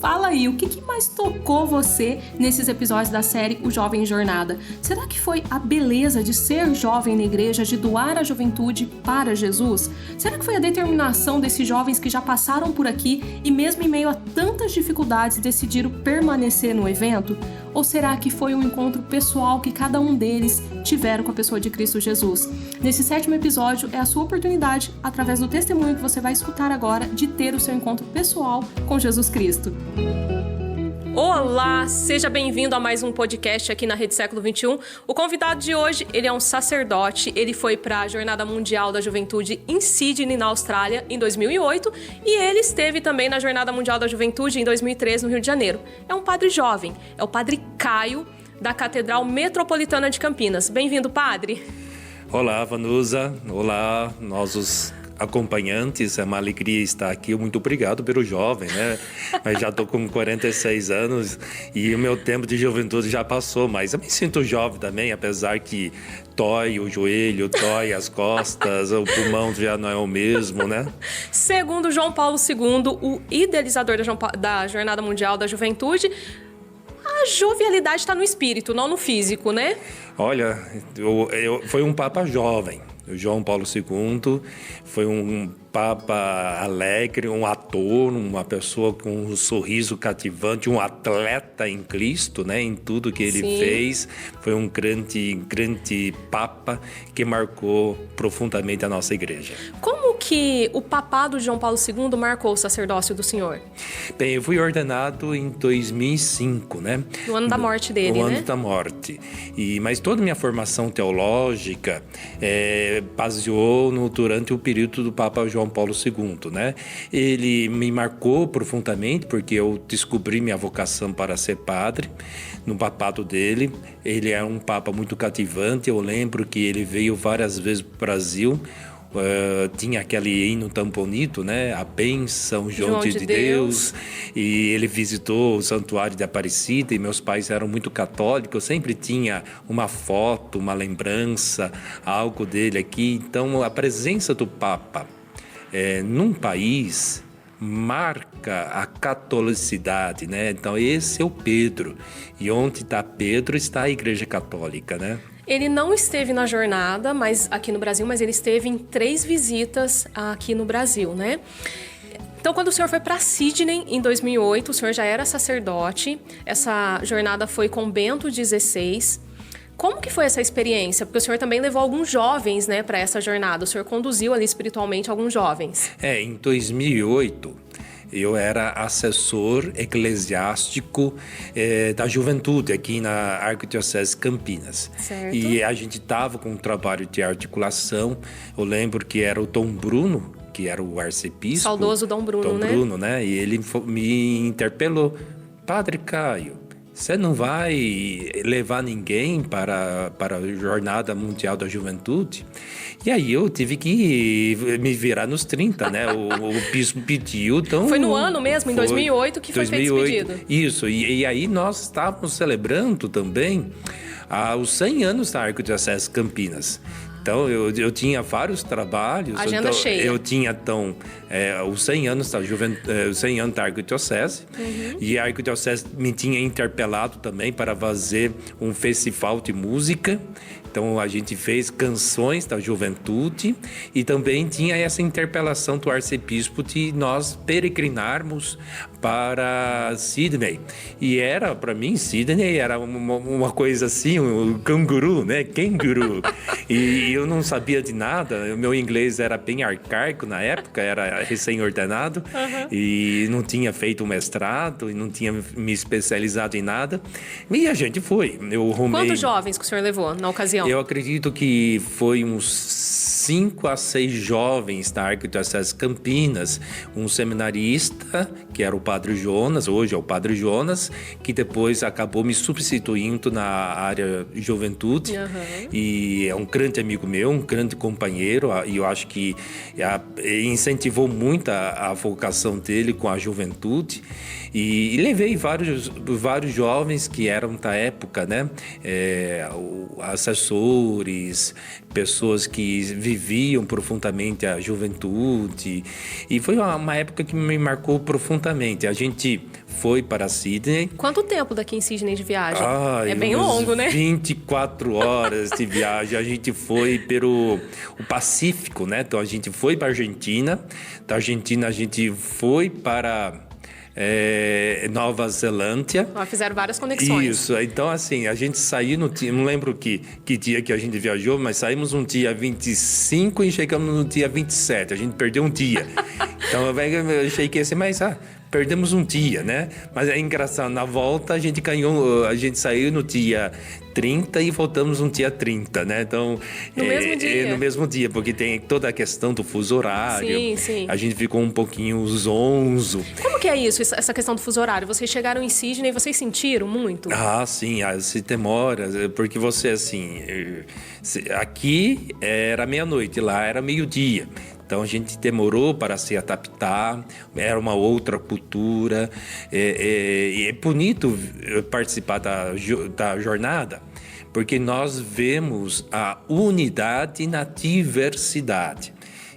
fala aí, o que mais tocou você nesses episódios da série O Jovem em Jornada? Será que foi a beleza de ser jovem na igreja, de doar a juventude para Jesus? Será que foi a determinação desses jovens que já passaram por aqui e mesmo em meio a tantas dificuldades decidiram permanecer no evento? Ou será que foi um encontro pessoal que cada um deles tiveram com a pessoa de Cristo Jesus? Nesse 7º episódio é a sua oportunidade, através do testemunho que você vai escutar agora, de ter o seu encontro pessoal com Jesus Cristo. Olá, seja bem-vindo a mais um podcast aqui na Rede Século XXI. O convidado de hoje, ele é um sacerdote, ele foi para a Jornada Mundial da Juventude em Sydney, na Austrália, em 2008, e ele esteve também na Jornada Mundial da Juventude em 2013, no Rio de Janeiro. É um padre jovem, é o Padre Caio, da Catedral Metropolitana de Campinas. Bem-vindo, padre. Olá, Vanusa. Olá, nossos acompanhantes. É uma alegria estar aqui. Muito obrigado pelo jovem, né? Mas já estou com 46 anos e o meu tempo de juventude já passou, mas eu me sinto jovem também, apesar que dói o joelho, dói as costas, o pulmão já não é o mesmo, né? Segundo João Paulo II, o idealizador da Jornada Mundial da Juventude, a jovialidade está no espírito, não no físico, né? Olha, foi um papa jovem. O João Paulo II foi um papa alegre, um ator, uma pessoa com um sorriso cativante, um atleta em Cristo, né? Em tudo que ele fez. Foi um grande papa que marcou profundamente a nossa igreja. Como que o papado de João Paulo II marcou o sacerdócio do senhor? Bem, eu fui ordenado em 2005, né? No ano da morte dele, no né? No ano da morte. Mas toda a minha formação teológica baseou durante o período do Papa João Paulo II, né? Ele me marcou profundamente porque eu descobri minha vocação para ser padre no papado dele. Ele é um papa muito cativante. Eu lembro que ele veio várias vezes para o Brasil. Tinha aquele hino tão bonito, né? A bênção João de Deus. E ele visitou o Santuário de Aparecida e meus pais eram muito católicos. Eu sempre tinha uma foto, uma lembrança, algo dele aqui. Então, a presença do Papa num país marca a catolicidade, né? Então, esse é o Pedro. E onde está Pedro está a Igreja Católica, né? Ele não esteve na jornada, aqui no Brasil, mas ele esteve em 3 visitas aqui no Brasil, né? Então, quando o senhor foi para Sydney, em 2008, o senhor já era sacerdote. Essa jornada foi com Bento XVI. Como que foi essa experiência? Porque o senhor também levou alguns jovens, né, para essa jornada. O senhor conduziu ali espiritualmente alguns jovens. Em 2008... eu era assessor eclesiástico da juventude aqui na Arquidiocese Campinas. Certo. E a gente estava com um trabalho de articulação. Eu lembro que era o Dom Bruno, que era o arcebispo. Saudoso Dom Bruno, né? Dom Bruno, né? E ele me interpelou. Padre Caio, você não vai levar ninguém para a Jornada Mundial da Juventude? E aí eu tive que me virar nos 30, né? O bispo pediu, então... Foi no ano mesmo, em 2008, que foi feito esse pedido. Isso, e aí nós estávamos celebrando também os 100 anos da Arquidiocese Campinas. Então, eu tinha vários trabalhos. Agenda cheia. Eu tinha, os 100 anos da Arquidiocese. Uhum. E a Arquidiocese me tinha interpelado também para fazer um festival de música. Então, a gente fez canções da juventude e também tinha essa interpelação do arcebispo de nós peregrinarmos para Sydney. E para mim, Sydney era uma coisa assim, um canguru, né? Canguru. E eu não sabia de nada. O meu inglês era bem arcaico na época, era recém-ordenado. Uhum. E não tinha feito mestrado e não tinha me especializado em nada. E a gente foi. Quantos jovens que o senhor levou na ocasião? Eu acredito que foi uns 5 a 6 jovens da Arquidiocese Campinas, um seminarista, que era o Padre Jonas, hoje é o Padre Jonas, que depois acabou me substituindo na área juventude. Uhum. E é um grande amigo meu, um grande companheiro, e eu acho que incentivou muito a vocação dele com a juventude. E levei vários jovens que eram da época, né? Assessores, pessoas que viviam profundamente a juventude. E foi uma época que me marcou profundamente. A gente foi para Sydney. Quanto tempo daqui em Sydney de viagem? É bem longo, né? 24 horas de viagem. A gente foi pelo o Pacífico, né? Então a gente foi para a Argentina. Da Argentina a gente foi para Nova Zelândia. Fizeram várias conexões. Isso, então assim, a gente saiu não lembro que dia que a gente viajou, mas saímos no dia 25 e chegamos no dia 27, a gente perdeu um dia. Então eu achei que ia ser mais... perdemos um dia, né? Mas é engraçado, na volta a gente saiu no dia 30 e voltamos no dia 30, né? Então, no mesmo dia? No mesmo dia, porque tem toda a questão do fuso horário. Sim, sim. A gente ficou um pouquinho zonzo. Como que é isso, essa questão do fuso horário? Vocês chegaram em Sydney e vocês sentiram muito? Sim, se demora, porque você, assim, aqui era meia-noite, lá era meio-dia. Então a gente demorou para se adaptar, era uma outra cultura. E é bonito participar da jornada, porque nós vemos a unidade na diversidade.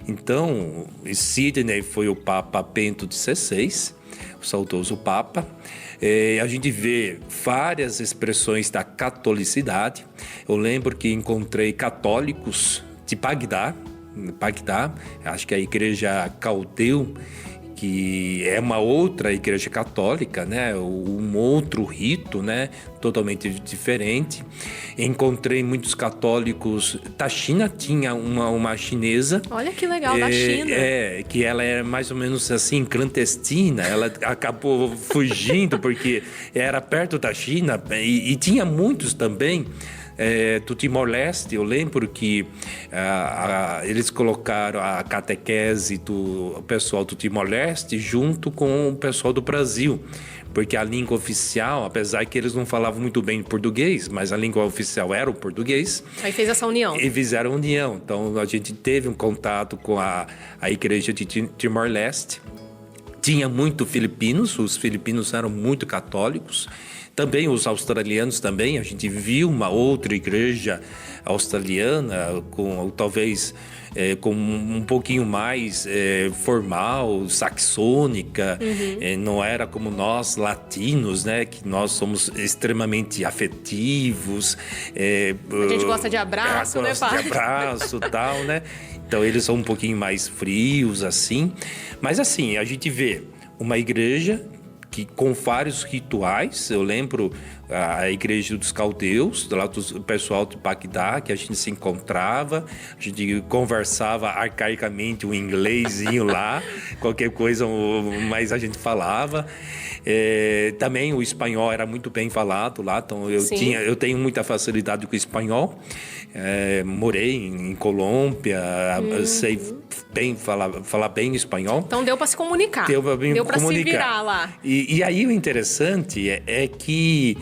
Então, Sydney foi o Papa Bento XVI, o saudoso Papa. A gente vê várias expressões da catolicidade. Eu lembro que encontrei católicos de Bagdá, acho que a igreja Caldeu, que é uma outra igreja católica, né? Um outro rito, né? Totalmente diferente. Encontrei muitos católicos da China, tinha uma chinesa. Olha que legal, da China. Que ela é mais ou menos assim, clandestina. Ela acabou fugindo porque era perto da China e tinha muitos também. Do Timor-Leste, eu lembro que eles colocaram a catequese do pessoal do Timor-Leste junto com o pessoal do Brasil, porque a língua oficial, apesar que eles não falavam muito bem português, mas a língua oficial era o português. Aí fez essa união. E fizeram a união. Então a gente teve um contato com a igreja de Timor-Leste. Tinha muito filipinos, os filipinos eram muito católicos. Também os australianos também, a gente viu uma outra igreja australiana com talvez com um pouquinho mais formal, saxônica, não era como nós latinos, né, que nós somos extremamente afetivos. A gente gosta de abraço, né, pai? Gosta de abraço e tal, né? Então eles são um pouquinho mais frios, assim. Mas assim, a gente vê uma igreja com vários rituais. Eu lembro a igreja dos caldeus, lá do pessoal de Bagdá, que a gente se encontrava, a gente conversava arcaicamente o inglesinho lá, qualquer coisa, mas a gente falava. Também o espanhol era muito bem falado lá, então eu tenho muita facilidade com o espanhol. Morei em Colômbia, sei bem falar bem espanhol. Então deu para se comunicar. Deu para se virar lá. E aí o interessante é que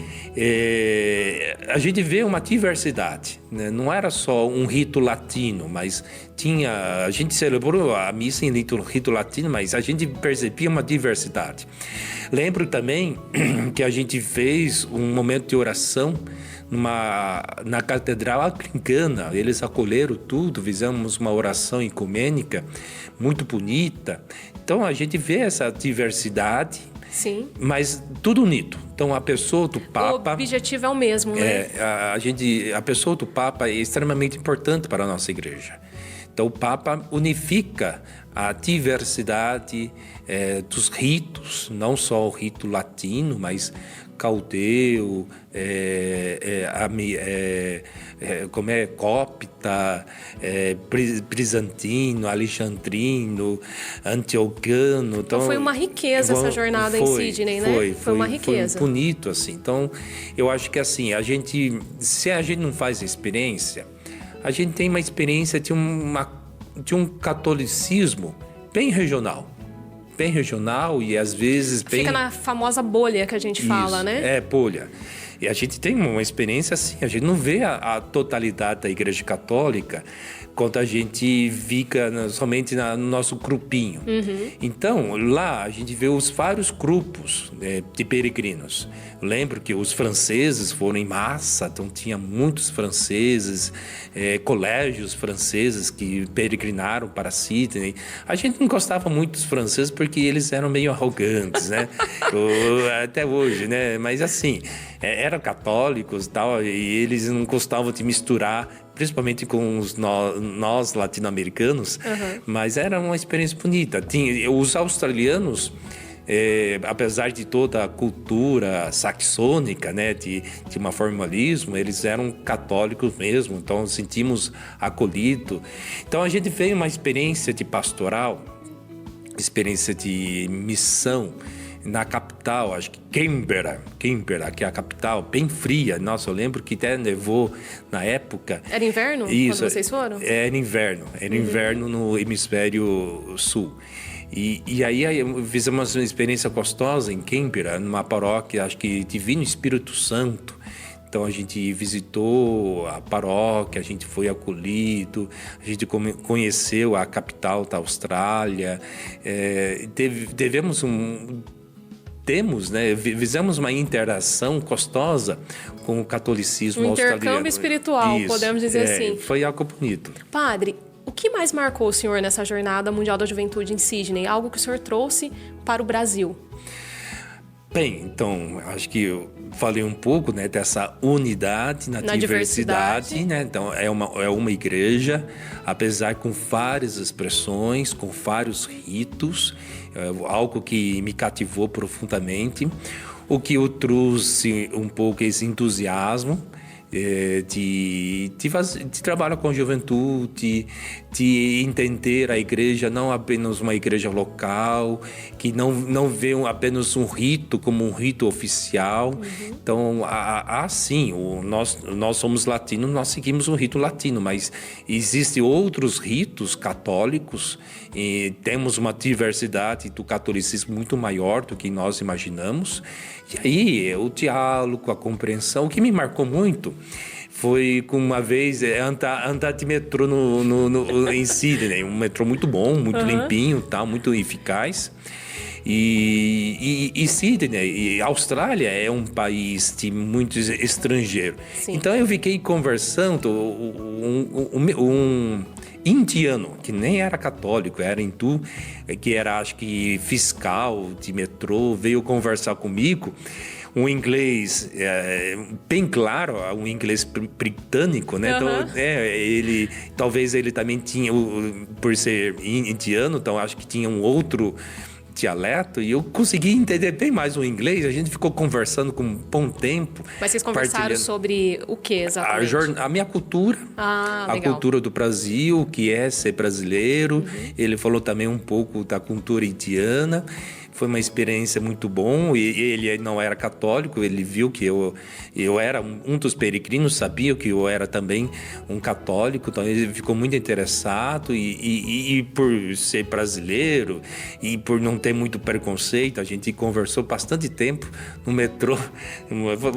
a gente vê uma diversidade, né? Não era só um rito latino, mas a gente celebrou a missa em rito latino, mas a gente percebia uma diversidade. Lembro também que a gente fez um momento de oração na Catedral Anglicana. Eles acolheram tudo, fizemos uma oração ecumênica muito bonita. Então a gente vê essa diversidade. Sim. Mas tudo unido. Então a pessoa do Papa... O objetivo é o mesmo, né? A pessoa do Papa é extremamente importante para a nossa igreja. Então o Papa unifica a diversidade dos ritos, não só o rito latino, mas caldeu, cópita, bizantino, alexandrino, antioquiano. Então foi uma riqueza essa jornada em Sydney, né? Foi uma riqueza. Foi bonito, assim. Então, eu acho que assim, se a gente não faz experiência, a gente tem uma experiência de um catolicismo bem regional. Bem regional e às vezes bem... Fica na famosa bolha que a gente fala, né? Bolha. E a gente tem uma experiência assim, a gente não vê a totalidade da Igreja Católica quando a gente fica somente no nosso grupinho. Então, lá a gente vê os vários grupos de peregrinos. Eu lembro que os franceses foram em massa, então tinha muitos franceses, colégios franceses que peregrinaram para Sydney. A gente não gostava muito dos franceses porque eles eram meio arrogantes, né? Até hoje, né? Mas assim, eram católicos e tal, e eles não gostavam de misturar, principalmente com nós latino-americanos, mas era uma experiência bonita. Os australianos, apesar de toda a cultura saxônica, né, de um formalismo, eles eram católicos mesmo, então sentimos acolhido. Então a gente veio uma experiência de pastoral, experiência de missão, na capital, acho que Canberra, que é a capital, bem fria. Nossa, eu lembro que até nevou na época. Era inverno? Isso, quando vocês foram? Era inverno no hemisfério sul. E aí fizemos uma experiência gostosa em Canberra, numa paróquia, acho que Divino Espírito Santo. Então a gente visitou a paróquia, a gente foi acolhido, a gente conheceu a capital da Austrália, fizemos uma interação gostosa com o catolicismo australiano. Intercâmbio espiritual, Isso, podemos dizer assim. Foi algo bonito. Padre, o que mais marcou o senhor nessa Jornada Mundial da Juventude em Sydney? Algo que o senhor trouxe para o Brasil? Bem, então, acho que eu falei um pouco, né, dessa unidade na diversidade, né? Então, é uma igreja, apesar com várias expressões, com vários ritos, algo que me cativou profundamente. O que eu trouxe um pouco esse entusiasmo de trabalhar com a juventude, de entender a igreja não apenas uma igreja local, que não vê apenas um rito como um rito oficial. Então, sim, nós somos latinos, nós seguimos um rito latino, mas existem outros ritos católicos e temos uma diversidade do catolicismo muito maior do que nós imaginamos. E aí, o diálogo, a compreensão, o que me marcou muito foi que uma vez andar de metrô em Sydney, um metrô muito bom, muito limpinho, tá, muito eficaz. E Sydney, Austrália é um país de muitos estrangeiros. Sim. Então eu fiquei conversando, um indiano, que nem era católico, era hindu, que era, acho que, fiscal de metrô, veio conversar comigo. Um inglês bem claro, um inglês britânico, né? Então, talvez ele também tinha, por ser indiano, então acho que tinha um outro dialeto, e eu consegui entender bem mais o inglês. A gente ficou conversando com um bom tempo. Mas vocês conversaram sobre o que exatamente? A minha cultura, a cultura do Brasil, que é ser brasileiro. Ele falou também um pouco da cultura indiana. Foi uma experiência muito bom. E ele não era católico, ele viu que eu era um dos peregrinos, sabia que eu era também um católico, então ele ficou muito interessado. E por ser brasileiro e por não ter muito preconceito, a gente conversou bastante tempo no metrô.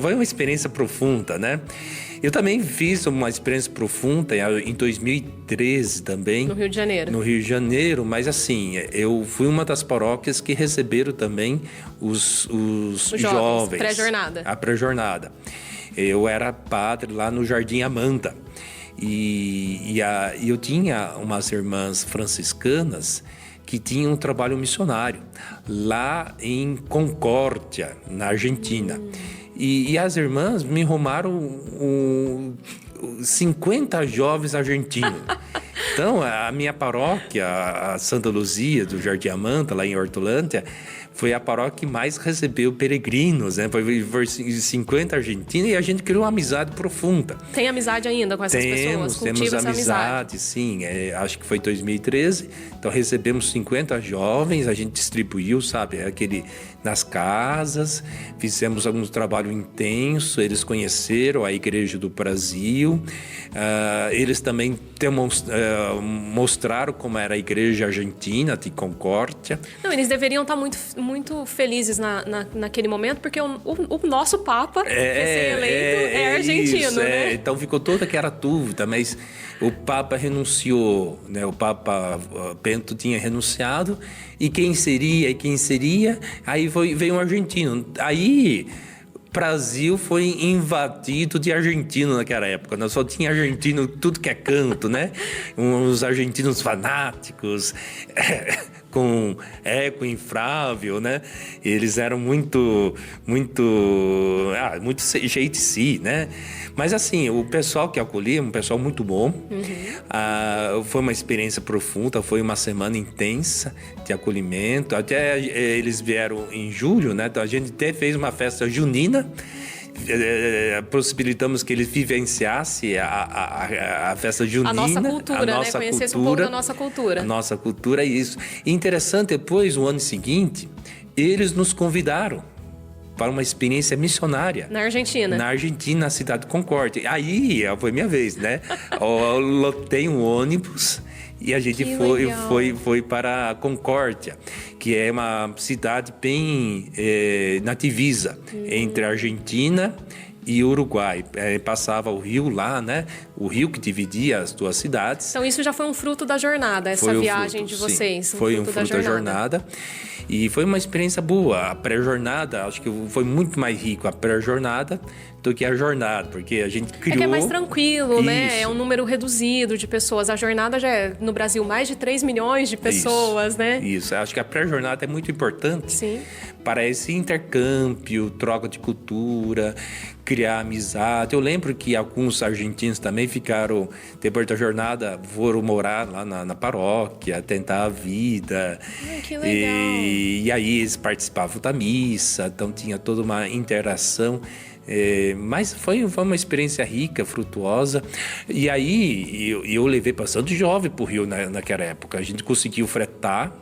Foi uma experiência profunda, né? Eu também fiz uma experiência profunda em 2013 também. No Rio de Janeiro. No Rio de Janeiro, mas assim, eu fui uma das paróquias que receberam também os jovens. Pré-jornada. A pré-jornada. Eu era padre lá no Jardim Amanda. E eu tinha umas irmãs franciscanas que tinham um trabalho missionário lá em Concórdia, na Argentina. E as irmãs me arrumaram 50 jovens argentinos. Então, a minha paróquia, a Santa Luzia do Jardim Amanda, lá em Hortolândia, foi a paróquia que mais recebeu peregrinos, né? Foi 50 argentinos, e a gente criou uma amizade profunda. Tem amizade ainda com essas pessoas? Temos amizade, sim. Acho que foi 2013. Então, recebemos 50 jovens, a gente distribuiu, sabe, nas casas, fizemos algum trabalho intenso, eles conheceram a Igreja do Brasil, eles também mostraram como era a igreja argentina de Concórdia. Não, eles deveriam estar muito, muito felizes naquele momento, porque o nosso Papa, recém-eleito, é argentino, isso, né? Então ficou toda aquela dúvida, mas o Papa renunciou, né? O Papa Bento tinha renunciado, e quem seria? Aí veio um argentino. Aí Brasil foi invadido de argentino naquela época, né? Só tinha argentino tudo que é canto, né? Uns argentinos fanáticos, com eco infrável, né? Eles eram muito cheio de si, né? Mas assim, o pessoal que acolhia, um pessoal muito bom. Foi uma experiência profunda, foi uma semana intensa de acolhimento. Até eles vieram em julho, né? Então a gente até fez uma festa junina. Possibilitamos que eles vivenciassem a festa junina. A nossa cultura, né? Conhecesse um pouco da nossa cultura. A nossa cultura, isso. E interessante, depois, no ano seguinte, eles nos convidaram para uma experiência missionária. Na Argentina? Na Argentina, na cidade de Concórdia. Aí, foi minha vez, né? Eu lotei um ônibus e a gente foi para Concórdia, que é uma cidade bem na divisa entre a Argentina e Uruguai. Passava o rio lá, né? O rio que dividia as duas cidades. Então isso já foi um fruto da jornada, essa viagem de vocês? Sim. Foi um fruto da jornada. E foi uma experiência boa. A pré-jornada, acho que foi muito mais rico a pré-jornada do que a jornada, porque a gente criou... É que é mais tranquilo, né? É um número reduzido de pessoas. A jornada já é, no Brasil, mais de 3 milhões de pessoas, né? Isso. Acho que a pré-jornada é muito importante. Sim. Para esse intercâmbio, troca de cultura, criar amizade. Eu lembro que alguns argentinos também ficaram, depois da jornada, foram morar lá na paróquia, tentar a vida. Ai, que legal. E aí eles participavam da missa, então tinha toda uma interação. Mas foi uma experiência rica, frutuosa. E aí eu levei bastante jovem para o Rio naquela época. A gente conseguiu fretar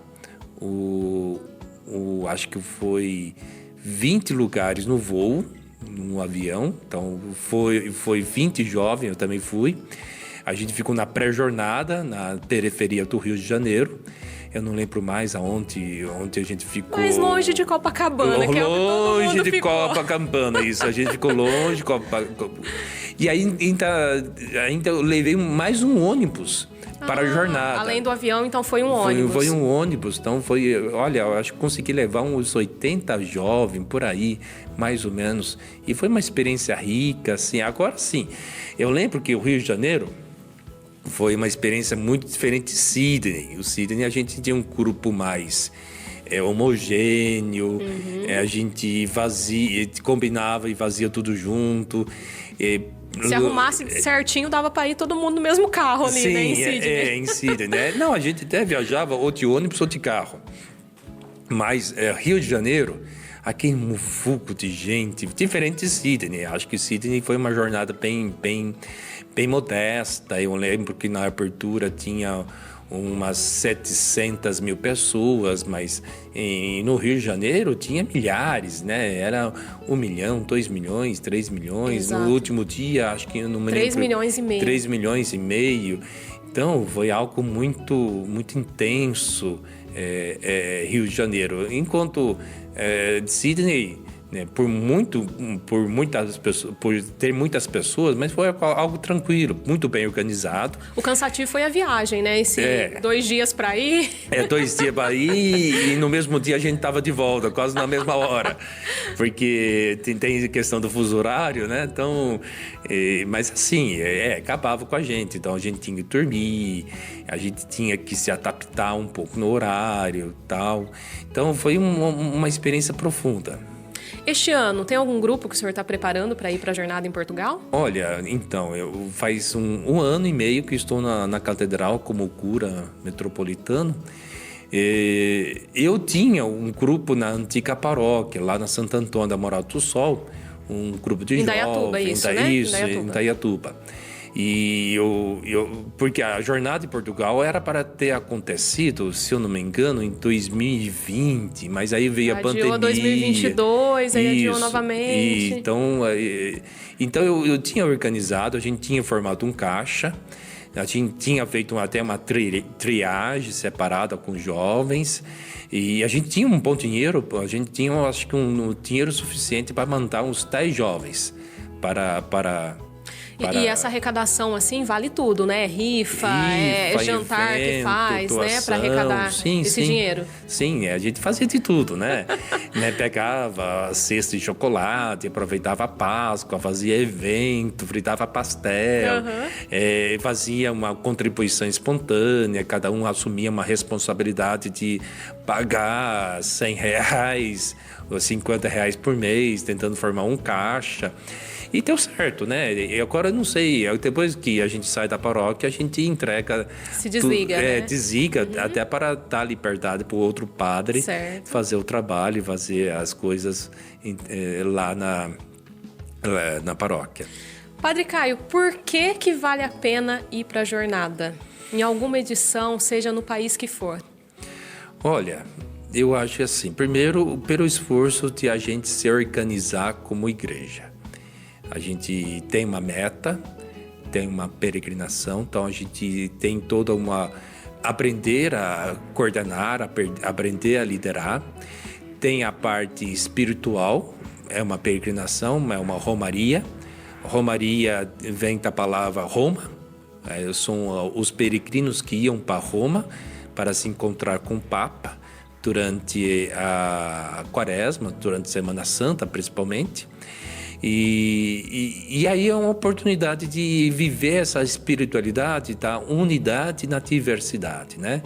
acho que foi 20 lugares no voo, no avião. Então foi 20 jovens, eu também fui. A gente ficou na pré-jornada, na periferia do Rio de Janeiro. Eu não lembro mais onde a gente ficou. Mais longe de Copacabana, que é onde todo mundo de ficou. Copacabana, isso. A gente ficou longe de Copacabana. E aí ainda eu levei mais um ônibus para a jornada. Além do avião, então foi um ônibus. Foi um ônibus. Então olha, eu acho que consegui levar uns 80 jovens por aí, mais ou menos. E foi uma experiência rica, assim. Agora sim, eu lembro que o Rio de Janeiro foi uma experiência muito diferente de Sydney. O Sydney a gente tinha um grupo mais homogêneo, a gente combinava e fazia tudo junto. Se arrumasse certinho, dava para ir todo mundo no mesmo carro ali, sim, né, em Sydney. em Sydney, né? Não, a gente até viajava ou de ônibus ou de carro. Mas Rio de Janeiro, aquele muvuco de gente, diferente de Sydney. Acho que Sydney foi uma jornada bem modesta. Eu lembro que na abertura tinha umas 700 mil pessoas, mas no Rio de Janeiro tinha milhares, né? Era 1 milhão, 2 milhões, 3 milhões. Exato. No último dia, acho que... não me 3 lembro, milhões e meio. 3 milhões e meio. Então, foi algo muito intenso, Rio de Janeiro. Enquanto Sydney... por ter muitas pessoas, mas foi algo tranquilo, muito bem organizado. O cansativo foi a viagem, né? 2 dias para ir. 2 dias para ir e no mesmo dia a gente estava de volta, quase na mesma hora. Porque tem questão do fuso horário, né? Então, mas assim, acabava com a gente. Então a gente tinha que dormir, a gente tinha que se adaptar um pouco no horário e tal. Então foi uma experiência profunda. Este ano, tem algum grupo que o senhor está preparando para ir para a jornada em Portugal? Olha, então, faz um ano e meio que estou na catedral como cura metropolitano. Eu tinha um grupo na antiga paróquia, lá na Santo Antônio da Moral do Sol, um grupo de jovens. Em Indaiatuba. E porque a jornada em Portugal era para ter acontecido, se eu não me engano, em 2020, mas aí veio a pandemia. Adiou 2022, aí adiou novamente. Então eu tinha organizado, a gente tinha formado um caixa, A gente tinha feito até uma triagem separada com jovens e a gente tinha um bom dinheiro, a gente tinha, acho que um dinheiro suficiente para mandar uns 10 jovens para... E essa arrecadação, assim, vale tudo, né? Rifa, jantar evento, que faz, doação, né? Para arrecadar esse dinheiro. Sim, a gente fazia de tudo, né? Pegava cesta de chocolate, aproveitava a Páscoa, fazia evento, fritava pastel, fazia uma contribuição espontânea, cada um assumia uma responsabilidade de pagar R$100 ou R$50 por mês, tentando formar um caixa. E deu certo, né? E agora, não sei, depois que a gente sai da paróquia, a gente entrega... Se desliga, né? Desliga, até para dar liberdade para o outro padre fazer o trabalho, fazer as coisas lá na paróquia. Padre Caio, por que vale a pena ir para a jornada? Em alguma edição, seja no país que for. Olha, eu acho assim, primeiro, pelo esforço de a gente se organizar como igreja. A gente tem uma meta, tem uma peregrinação, então a gente tem toda uma... aprender a coordenar, aprender a liderar. Tem a parte espiritual, é uma peregrinação, é uma romaria. Romaria vem da palavra Roma, são os peregrinos que iam para Roma para se encontrar com o Papa durante a Quaresma, durante a Semana Santa principalmente. E aí é uma oportunidade de viver essa espiritualidade da unidade na diversidade, né?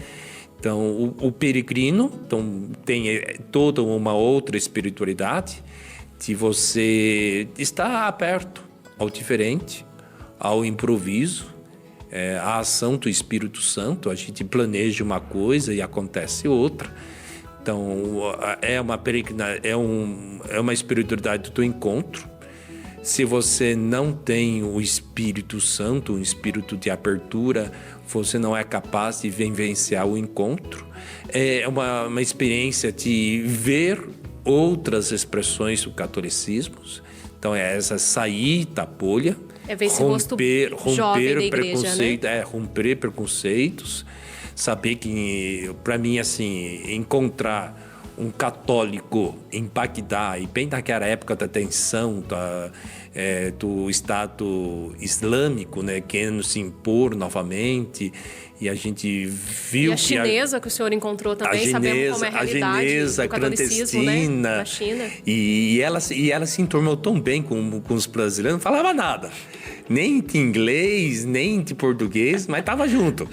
Então, o peregrino tem toda uma outra espiritualidade de você estar aberto ao diferente, ao improviso, à ação do Espírito Santo. A gente planeja uma coisa e acontece outra. Então, é uma espiritualidade do encontro. Se você não tem o Espírito Santo, um espírito de abertura, você não é capaz de vivenciar o encontro. É uma experiência de ver outras expressões do catolicismo. Então, é essa sair da bolha, romper preconceito, né? Romper preconceitos, saber que, para mim, assim, encontrar um católico em Bagdá, e bem naquela época da tensão do Estado Islâmico, né, querendo se impor novamente, e a gente viu que... E a chinesa que o senhor encontrou também, sabemos como é a realidade a chinesa, do catolicismo, clandestina, né, na China. E ela se enturmou tão bem com os brasileiros, não falava nada. Nem de inglês, nem de português, mas estava junto.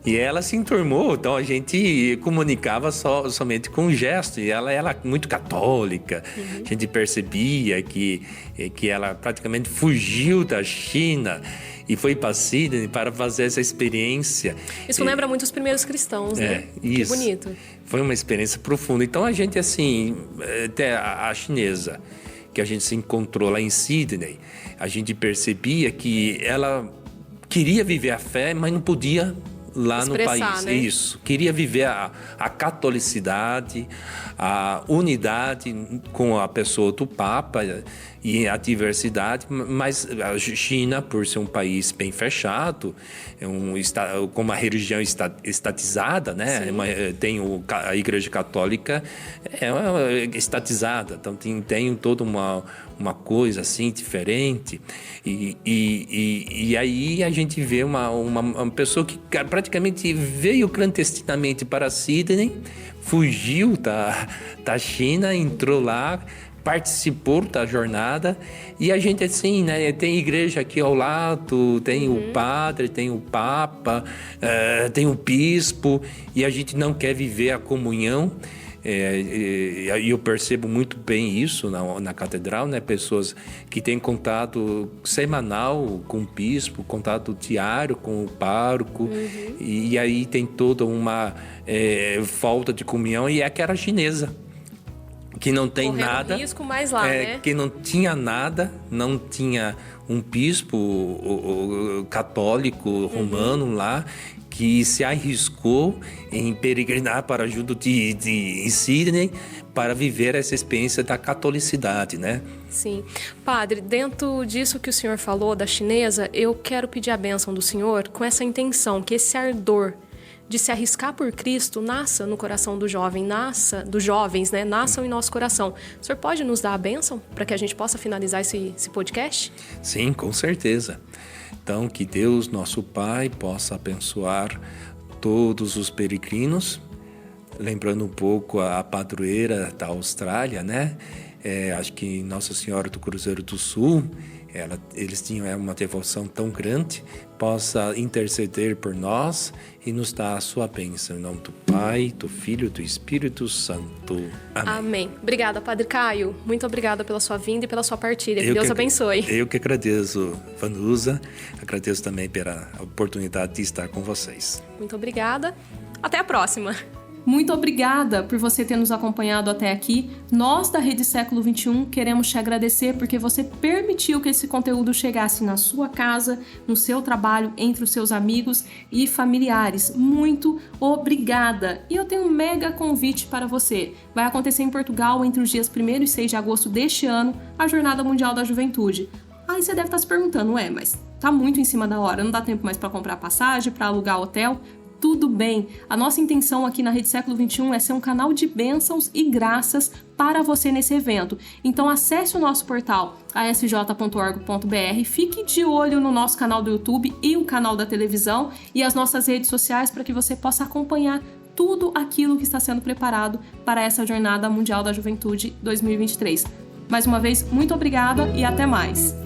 E ela se enturmou, então a gente comunicava somente com gesto. E ela era muito católica. A gente percebia que ela praticamente fugiu da China e foi para Sydney para fazer essa experiência. Isso lembra muito os primeiros cristãos, né? Isso. Que bonito. Foi uma experiência profunda. Então a gente, assim, até a chinesa, que a gente se encontrou lá em Sydney, a gente percebia que ela queria viver a fé, mas não podia lá expressar, no país. Né? Isso. Queria viver a catolicidade, a unidade com a pessoa do Papa e a diversidade, mas a China, por ser um país bem fechado, com uma religião estatizada, né? Tem a Igreja Católica estatizada, então tem toda uma coisa assim diferente, e aí a gente vê uma pessoa que praticamente veio clandestinamente para Sydney, fugiu da China, entrou lá, participou da jornada, e a gente assim, né, tem igreja aqui ao lado, tem o padre, tem o papa, tem o bispo, e a gente não quer viver a comunhão. E eu percebo muito bem isso na catedral, né? Pessoas que têm contato semanal com o bispo, contato diário com o pároco, e aí tem toda uma falta de comunhão, e é aquela chinesa que não tem correndo nada, risco, mas lá, né? que não tinha nada, não tinha um bispo o católico romano lá que se arriscou em peregrinar para junto de Sydney para viver essa experiência da catolicidade, né? Sim. Padre, dentro disso que o senhor falou da chinesa, eu quero pedir a bênção do senhor com essa intenção, que esse ardor de se arriscar por Cristo nasça no coração do jovem, dos jovens, né? Nasçam em nosso coração. O senhor pode nos dar a bênção para que a gente possa finalizar esse podcast? Sim, com certeza. Então, que Deus, nosso Pai, possa abençoar todos os peregrinos, lembrando um pouco a padroeira da Austrália, né? Acho que Nossa Senhora do Cruzeiro do Sul, eles tinham uma devoção tão grande, possa interceder por nós e nos dar a sua bênção. Em nome do Pai, do Filho e do Espírito Santo. Amém. Amém. Obrigada, Padre Caio. Muito obrigada pela sua vinda e pela sua partida. Que Deus abençoe. Eu que agradeço, Vanusa. Agradeço também pela oportunidade de estar com vocês. Muito obrigada. Até a próxima. Muito obrigada por você ter nos acompanhado até aqui. Nós da Rede Século XXI queremos te agradecer porque você permitiu que esse conteúdo chegasse na sua casa, no seu trabalho, entre os seus amigos e familiares. Muito obrigada! E eu tenho um mega convite para você. Vai acontecer em Portugal entre os dias 1º e 6 de agosto deste ano, a Jornada Mundial da Juventude. Aí você deve estar se perguntando, mas tá muito em cima da hora, não dá tempo mais para comprar passagem, para alugar hotel? Tudo bem, a nossa intenção aqui na Rede Século XXI é ser um canal de bênçãos e graças para você nesse evento. Então acesse o nosso portal asj.org.br, fique de olho no nosso canal do YouTube e o canal da televisão e as nossas redes sociais para que você possa acompanhar tudo aquilo que está sendo preparado para essa Jornada Mundial da Juventude 2023. Mais uma vez, muito obrigada e até mais!